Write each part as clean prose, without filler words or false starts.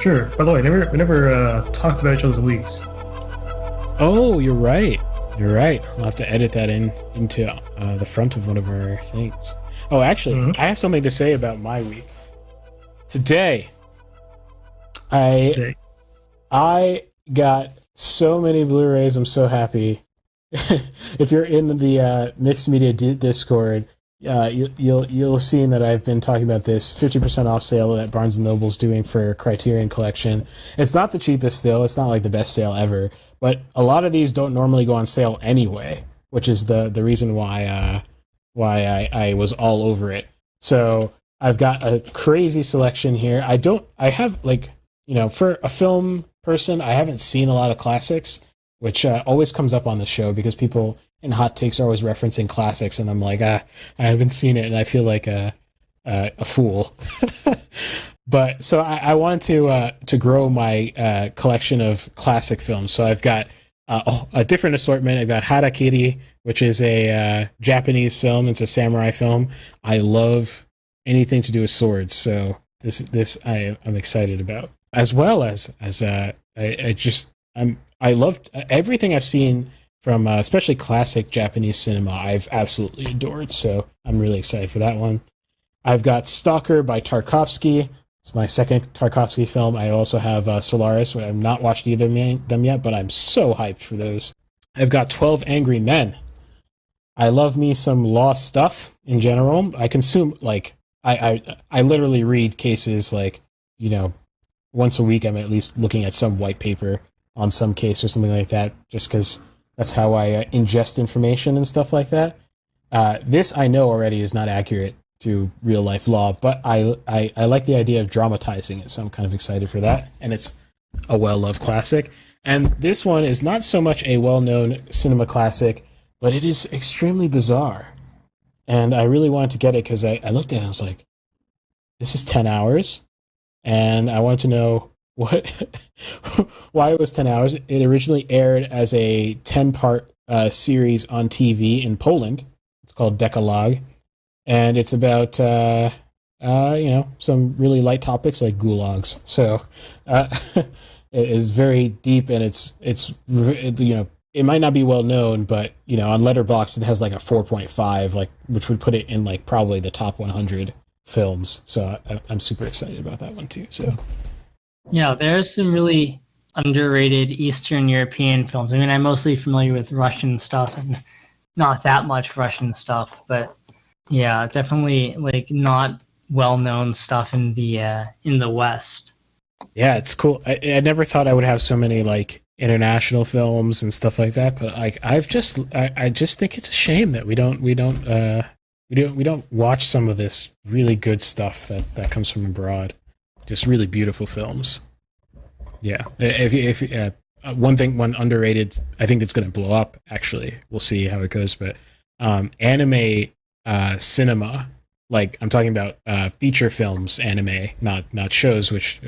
Sure. By the way, we never talked about each other's weeks. Oh, you're right. You're right. I'll have to edit that into the front of one of our things. Oh, actually, I have something to say about my week. Today, I got so many Blu-rays. I'm so happy. If you're in the Mixed Media Discord, you'll have seen that I've been talking about this 50% off sale that Barnes & Noble's doing for Criterion Collection. It's not the cheapest still. It's not like the best sale ever. But a lot of these don't normally go on sale anyway, which is the reason why I was all over it. So I've got a crazy selection here. I have, like, you know, for a film person, I haven't seen a lot of classics, which always comes up on the show because people in hot takes are always referencing classics, and I'm like, I haven't seen it, and I feel like a fool. But so I wanted to grow my collection of classic films. So I've got a different assortment. I've got Harakiri, which is a Japanese film. It's a samurai film. I love anything to do with swords, so this I'm excited about. As well as I loved everything I've seen from especially classic Japanese cinema. I've absolutely adored, so I'm really excited for that one. I've got Stalker by Tarkovsky. It's my second Tarkovsky film. I also have Solaris. I've not watched either of them yet, but I'm so hyped for those. I've got 12 Angry Men. I love me some law stuff in general. I consume, like, I literally read cases, like, you know, once a week I'm at least looking at some white paper on some case or something like that, just because that's how I ingest information and stuff like that. This I know already is not accurate to real life law, but I like the idea of dramatizing it, so I'm kind of excited for that. And it's a well-loved classic. And this one is not so much a well-known cinema classic, but it is extremely bizarre. And I really wanted to get it because I looked at it and I was like, this is 10 hours. And I wanted to know why it was 10 hours. It originally aired as a 10-part series on TV in Poland. It's called Decalogue. And it's about, some really light topics like gulags. So it is very deep, and it's it might not be well known, but, you know, on Letterboxd it has like a 4.5, like, which would put it in like probably the top 100 films. So I'm super excited about that one too. So yeah, there's some really underrated Eastern European films. I mean, I'm mostly familiar with Russian stuff and not that much Russian stuff, but yeah, definitely like not well-known stuff in the West. Yeah, it's cool. I never thought I would have so many like international films and stuff like that, but like I just think it's a shame that we don't watch some of this really good stuff that comes from abroad. Just really beautiful films. Yeah, if one underrated, I think that's going to blow up. Actually, we'll see how it goes. But anime cinema, like I'm talking about feature films, anime, not shows, which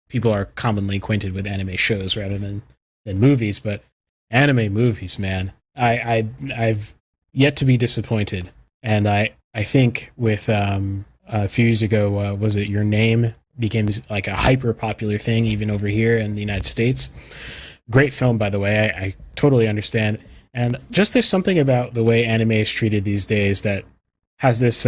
people are commonly acquainted with anime shows rather than movies. But anime movies, man, I've yet to be disappointed. And I think with a few years ago, was it Your Name became like a hyper popular thing even over here in the United States. Great film, by the way. I totally understand. And just there's something about the way anime is treated these days that has this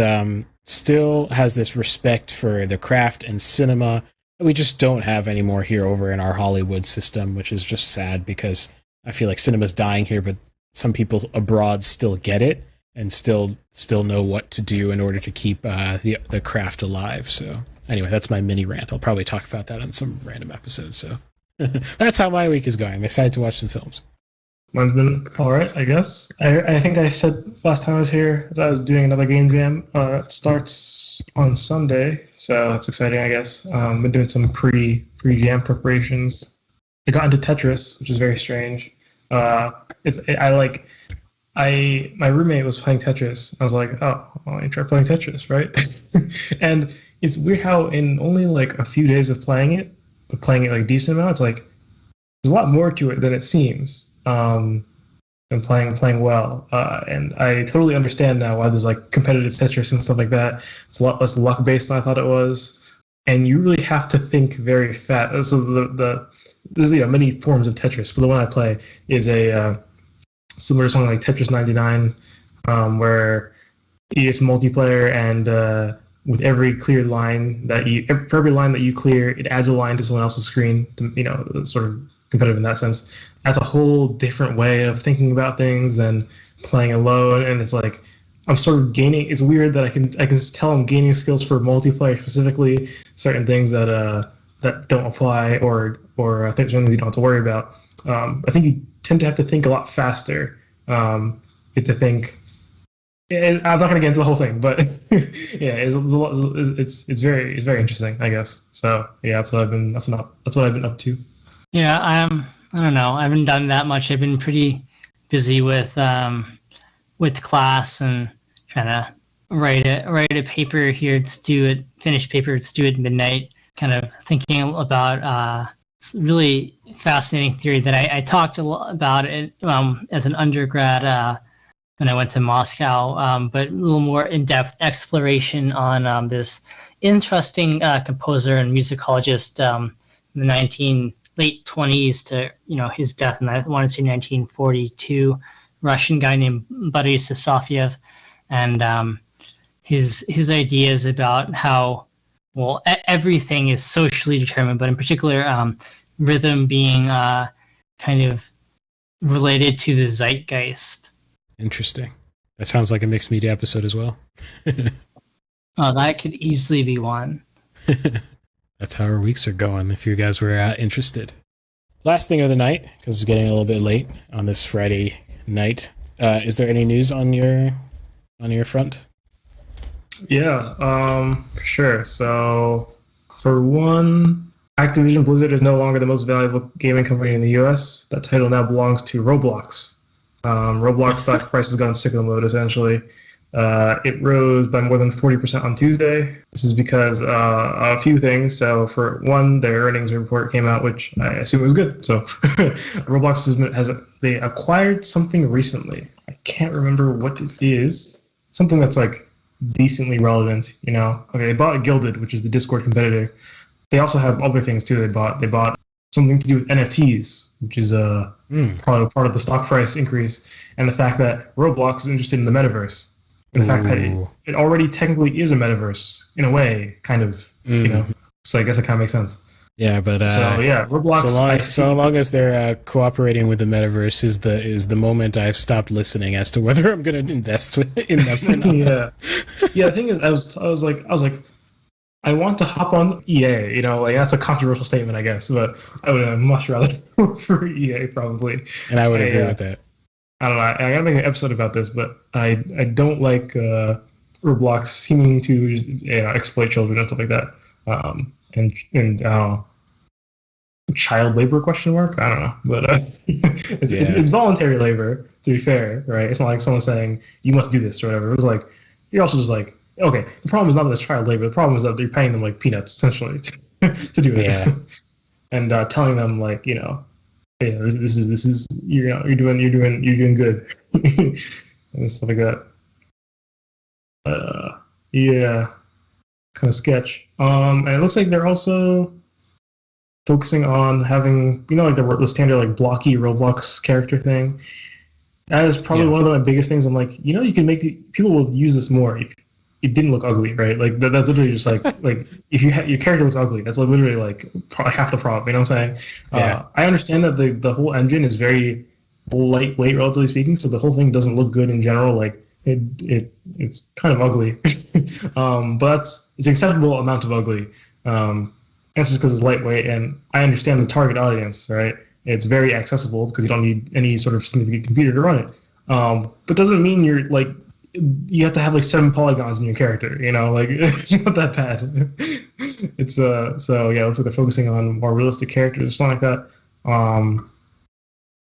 still has this respect for the craft and cinema that we just don't have anymore here over in our Hollywood system, which is just sad because I feel like cinema's dying here, but some people abroad still get it and still know what to do in order to keep the craft alive. So anyway, that's my mini rant. I'll probably talk about that on some random episode. So that's how my week is going. I'm excited to watch some films. Mine's been all right, I guess. I think I said last time I was here that I was doing another game jam. It starts on Sunday, so that's exciting, I guess. Been doing some pre-jam preparations. I got into Tetris, which is very strange. My roommate was playing Tetris. I was like, oh, well, let me try playing Tetris, right? And it's weird how in only like a few days of playing it, but playing it like decent amount, it's like there's a lot more to it than it seems. And playing well. And I totally understand now why there's like competitive Tetris and stuff like that. It's a lot less luck based than I thought it was. and you really have to think very fast. So there's many forms of Tetris, but the one I play is a similar to something like Tetris 99, where it's multiplayer, and with every cleared line for every line that you clear, it adds a line to someone else's screen. To, sort of competitive in that sense. That's a whole different way of thinking about things than playing alone, and it's like I'm sort of gaining. It's weird that I can tell I'm gaining skills for multiplayer specifically, certain things that don't apply or things you don't have to worry about. I think you tend to have to think a lot faster. You have to think. I'm not going to get into the whole thing, but yeah, it's very interesting, I guess. So yeah, that's what I've been up to. Yeah, I don't know. I haven't done that much. I've been pretty busy with class and trying to write a paper here. Finished paper. It's due at midnight. Kind of thinking about really fascinating theory that I talked a lot about it as an undergrad when I went to Moscow, but a little more in-depth exploration on this interesting composer and musicologist in the late 20s to his death, and I want to say 1942, Russian guy named Boris Sofiev, and his ideas about how everything is socially determined, but in particular rhythm being kind of related to the zeitgeist. Interesting. That sounds like a mixed media episode as well. Oh, that could easily be one. That's how our weeks are going, if you guys were interested. Last thing of the night, because it's getting a little bit late on this Friday night. Is there any news on your front? Yeah, for sure. So, for one, Activision Blizzard is no longer the most valuable gaming company in the U.S. That title now belongs to Roblox. Roblox stock price has gone sicko mode, essentially. It rose by more than 40% on Tuesday. This is because a few things. So for one, their earnings report came out, which I assume was good. So Roblox has they acquired something recently. I can't remember what it is. Something that's like decently relevant, Okay, they bought Gilded, which is the Discord competitor. They also have other things too. They bought something to do with NFTs, which is probably part of the stock price increase, and the fact that Roblox is interested in the metaverse. And the fact that it already technically is a metaverse in a way, kind of, So I guess it kind of makes sense. Yeah, but so yeah, Roblox. So long as they're cooperating with the metaverse is the moment I've stopped listening as to whether I'm going to invest in them or not. yeah. The thing is, I was like, I want to hop on EA. That's a controversial statement, I guess, but I would much rather work for EA probably. And I would agree with that. I don't know. I gotta make an episode about this, but I don't like Roblox seeming to exploit children and stuff like that. And child labor ? I don't know, but it's voluntary labor, to be fair, right? It's not like someone saying you must do this or whatever. It was like you're also just like, okay, the problem is not that it's child labor. The problem is that they're paying them like peanuts essentially to do it, and telling them like this is you're doing good and stuff like that. Kind of sketch. And it looks like they're also focusing on having like the standard like blocky Roblox character thing. That is probably one of my biggest things. I'm like, you can make people will use this more if it didn't look ugly, right? Like that's literally just like if your character was ugly, that's like literally like half the problem. You know what I'm saying? I understand that the whole engine is very lightweight, relatively speaking, so the whole thing doesn't look good in general. Like it's kind of ugly, but it's an acceptable amount of ugly. That's just because it's lightweight, and I understand the target audience, right? It's very accessible because you don't need any sort of significant computer to run it. But doesn't mean you're like you have to have like 7 polygons in your character, like it's not that bad. It's so yeah, it looks like they're focusing on more realistic characters or something like that.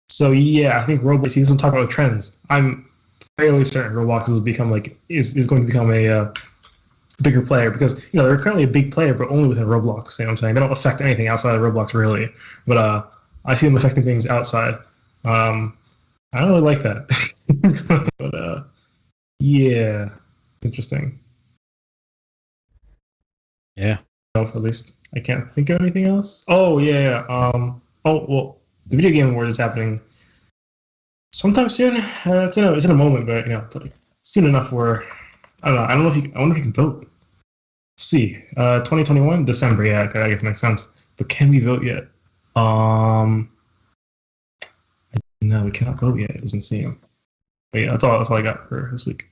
So yeah, I think Roblox. He doesn't talk about trends. I'm fairly certain Roblox will become is going to become a bigger player because they're currently a big player, but only within Roblox. You know what I'm saying? They don't affect anything outside of Roblox really, but I see them affecting things outside. I don't really like that, but yeah, interesting. Yeah, at least. I can't think of anything else. Oh yeah. The video game award is happening sometime soon. It's in a moment, but soon enough where I don't know. I wonder if you can vote. Let's see, 2021 December. Yeah, I guess it makes sense. But can we vote yet? No, we cannot vote yet. It doesn't seem. But yeah, that's all I got for this week.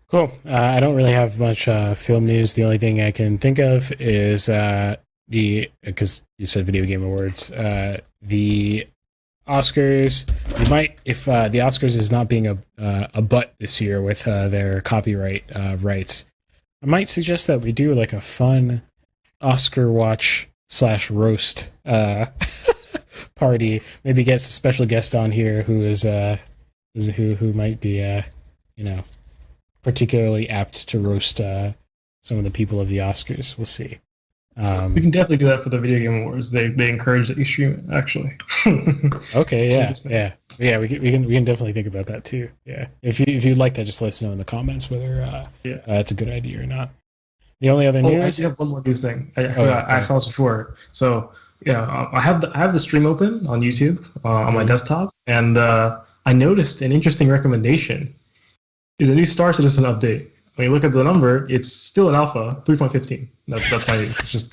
Cool. I don't really have much film news. The only thing I can think of is because you said video game awards, the Oscars. You might, if the Oscars is not being a butt this year with their copyright rights, I might suggest that we do like a fun Oscar watch / roast party. Maybe get a special guest on here who who might be particularly apt to roast some of the people of the Oscars. We'll see. We can definitely do that for the video game awards. They encourage that you stream it, actually. Okay, yeah. We can definitely think about that too. Yeah, if you'd like that, just let us know in the comments whether that's a good idea or not. The only other news. I do have one more news thing. I saw this before. So yeah, I have the stream open on YouTube on my desktop, and I noticed an interesting recommendation. Is a new Star Citizen update. When you look at the number, it's still an alpha, 3.15. That's my news. It's just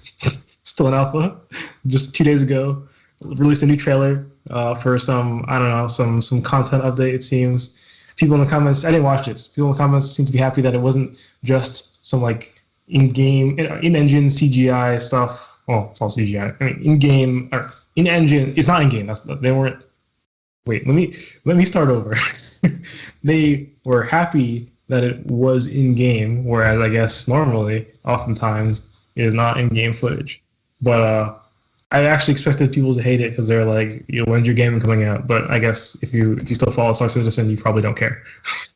still an alpha. Just 2 days ago, released a new trailer for some content update. It seems people in the comments. I didn't watch this. People in the comments seem to be happy that it wasn't just some like in-game, in-engine CGI stuff. Well, it's all CGI. I mean, in-game or in-engine. It's not in-game. They weren't. Wait, let me start over. They were happy that it was in-game, whereas I guess normally, oftentimes, it is not in-game footage. But I actually expected people to hate it because they're like, when's your game coming out? But I guess if you still follow Star Citizen, you probably don't care.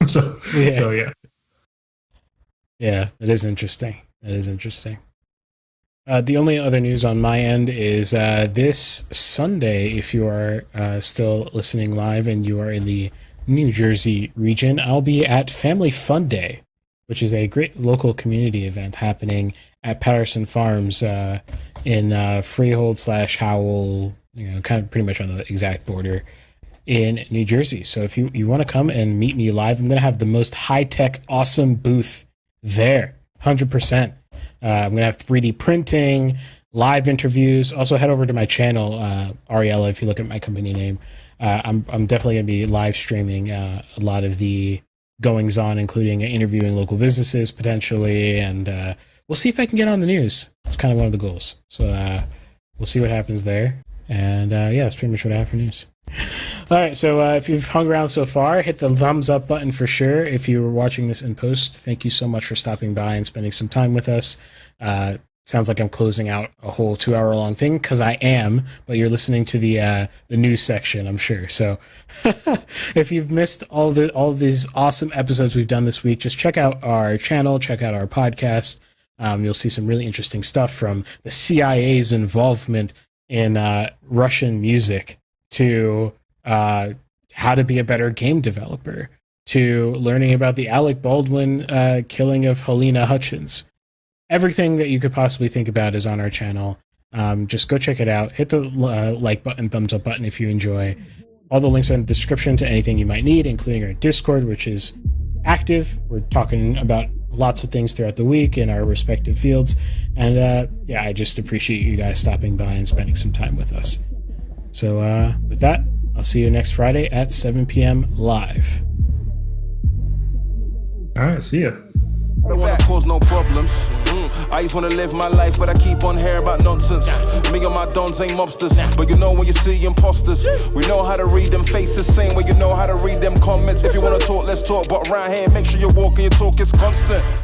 So yeah. Yeah, that is interesting. The only other news on my end is this Sunday, if you are still listening live and you are in the New Jersey region, I'll be at Family Fun Day, which is a great local community event happening at Patterson Farms in Freehold / Howell, kind of pretty much on the exact border in New Jersey. So if you want to come and meet me live, I'm going to have the most high-tech, awesome booth there, 100%. I'm going to have 3D printing, live interviews. Also, head over to my channel, Ariella, if you look at my company name. I'm definitely going to be live streaming a lot of the goings on, including interviewing local businesses potentially, and we'll see if I can get on the news. It's kind of one of the goals. So we'll see what happens there. And that's pretty much what I have for news. All right, so if you've hung around so far, hit the thumbs up button for sure. If you were watching this in post, thank you so much for stopping by and spending some time with us. Sounds like I'm closing out a whole 2-hour-long thing, because I am, but you're listening to the news section, I'm sure. So if you've missed all of these awesome episodes we've done this week, just check out our channel, check out our podcast. You'll see some really interesting stuff, from the CIA's involvement in Russian music to how to be a better game developer, to learning about the Alec Baldwin killing of Helena Hutchins. Everything that you could possibly think about is on our channel. Just go check it out. Hit the like button, thumbs up button if you enjoy. All the links are in the description to anything you might need, including our Discord, which is active. We're talking about lots of things throughout the week in our respective fields. And I just appreciate you guys stopping by and spending some time with us. So with that, I'll see you next Friday at 7 p.m. live. All right, see ya. I don't wanna cause no problems. I just wanna live my life, but I keep on hearing about nonsense. Me and my dons ain't mobsters, but you know when you see imposters, we know how to read them faces, same way you know how to read them comments. If you wanna talk, let's talk, but around here, make sure you're walking your talk is constant.